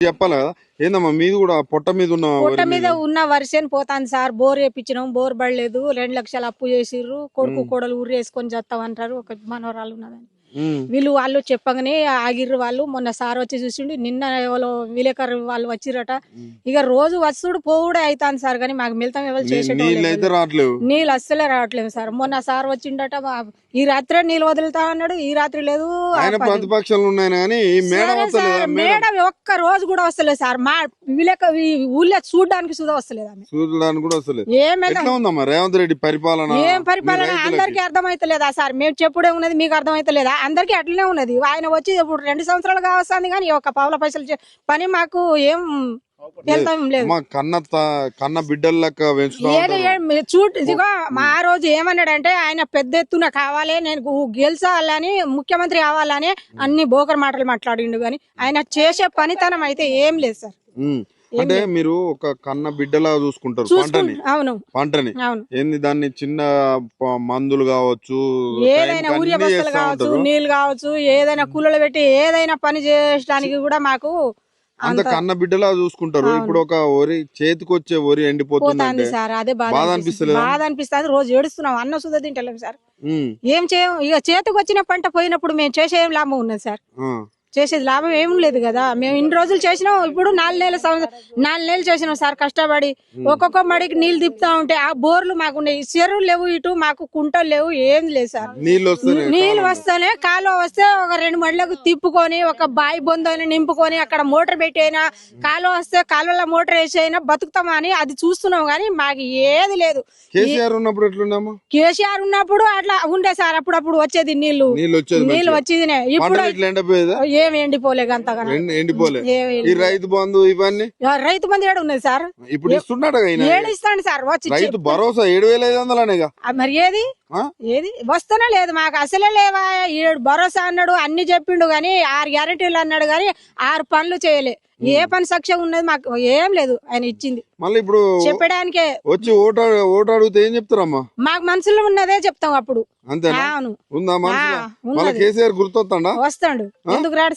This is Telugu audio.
చెప్పాలి కదా. ఏందమ్మా మీది కూడా పొట్ట మీద ఉన్న వర్షం పోతాను సార్. బోర్ వేయించినాం, బోర్ పడలేదు. 2 లక్షలు అప్పు చేసిర్రు. కొడుకు కోడలు ఊరు వేసుకొని చేస్తామంటారు. ఒక మనవరాలు ఉన్నదని వాళ్ళు చెప్పగానే ఆగిర్రు. వాళ్ళు మొన్న సార్ వచ్చి చూసిండు. నిన్న ఎవరో విలేకరు వాళ్ళు వచ్చిరట. ఇక రోజు వస్తుడు పోవుడే అవుతాను సార్. కానీ మాకు మిగతా ఎవరు చేసేటోళ్ళు నీళ్ళు అస్సలే రావట్లేదు సార్. మొన్న సార్ వచ్చిండట. ఈ రాత్రే నీళ్ళు వదులుతా అన్నాడు. ఈ రాత్రి లేదు. మేడం ఒక్క రోజు కూడా వస్తలేదు సార్. మా ఊళ్ళో చూడడానికి సుధా వస్తలేదు. రేవంత్ రెడ్డి పరిపాలన ఏం పరిపాలన అందరికి అర్థమైతలేదా సార్? మేము చెప్పుడే ఉన్నది మీకు అర్థమైతలేదా? అందరికి అట్లనే ఉన్నది. ఆయన వచ్చి ఇప్పుడు 2 సంవత్సరాలు కావస్తుంది కానీ ఒక పావుల పైసలు పని మాకు ఏం కన్న బిడ్డలక ఇదిగో ఆ రోజు ఏమన్నాడంటే ఆయన పెద్ద ఎత్తున కావాలి, నేను గెలిచాలని, ముఖ్యమంత్రి కావాలని అన్ని బోకర్ మాటలు మాట్లాడిండు. గాని ఆయన చేసే పనితనం అయితే ఏం లేదు సార్. అంటే మీరు ఒక కన్న బిడ్డలా చూసుకుంటారు పంటని. ఏంది దాన్ని చిన్న మందులు కావచ్చు, ఏదైనా ఊరియా బస్తలు కావచ్చు, నీళ్లు కావచ్చు, ఏదైనా కూలలు పెట్టి ఏదైనా పని చేయడానికి కూడా మాకు అంత కన్న బిడ్డలా చూసుకుంటారు. ఇప్పుడు ఒక వరి చేతికి వచ్చే వరి ఎండిపోతుంది సార్. అదే బాధ అనిపిస్తుంది. రోజు ఏడుస్తున్నాం. అన్న సుధా తింటలేము సార్. ఏం చేయం. ఇక చేతికి వచ్చిన పంట పోయినప్పుడు మేము చేసే ఏం లాభం ఉన్నది సార్? చేసేది లాభం ఏం లేదు కదా. మేము ఇన్ని రోజులు చేసినాం. ఇప్పుడు 4 నెలలు చేసినాం సార్ కష్టపడి. ఒక్కొక్క మడికి నీళ్లు తిప్పుతా ఉంటే ఆ బోర్లు మాకు చెరువులు లేవు, ఇటు మాకు కుంటలు లేవు, ఏం లేదు సార్. నీళ్లు వస్తేనే కాలువ వస్తే ఒక 2 మడులకు తిప్పుకొని ఒక బాయి బొందని నింపుకొని అక్కడ మోటార్ పెట్టి అయినా, కాలువ వస్తే కాలువలో మోటార్ వేసి అయినా బతుకుతామని అది చూస్తున్నాం. కానీ మాకు ఏది లేదు. కేసీఆర్ ఉన్నప్పుడు అట్లా ఉండే సార్. అప్పుడప్పుడు వచ్చేది నీళ్లు వచ్చేది. ఇప్పుడు ఏమి ఎండిపోలేదు అంతగా. రైతు బంధు ఇవన్నీ రైతు బంధు ఏడు ఉన్నది సార్. ఇప్పుడు ఇస్తున్నాడు. ఇస్తాను సార్. వచ్చి రైతు భరోసా 7,500 మరి ఏది వస్తూనే లేదు మాకు. అసలే లేవా. 7 భరోసా అన్నాడు, అన్ని చెప్పిండు గాని 6 గ్యారెంటీలు అన్నాడు గాని 6 పనులు చేయలే. ఏ పని సఖ్యం ఉన్నది మాకు ఏం లేదు. ఆయన ఇచ్చింది మళ్ళీ ఇప్పుడు చెప్పడానికే. వచ్చి ఓటు అడిగితే ఏం చెప్తారమ్మా? మాకు మనసులో ఉన్నదే చెప్తాం అప్పుడు. అంతే. కేసీఆర్ గుర్తొస్తాడా? వస్తాడు. ఎందుకు రాడు?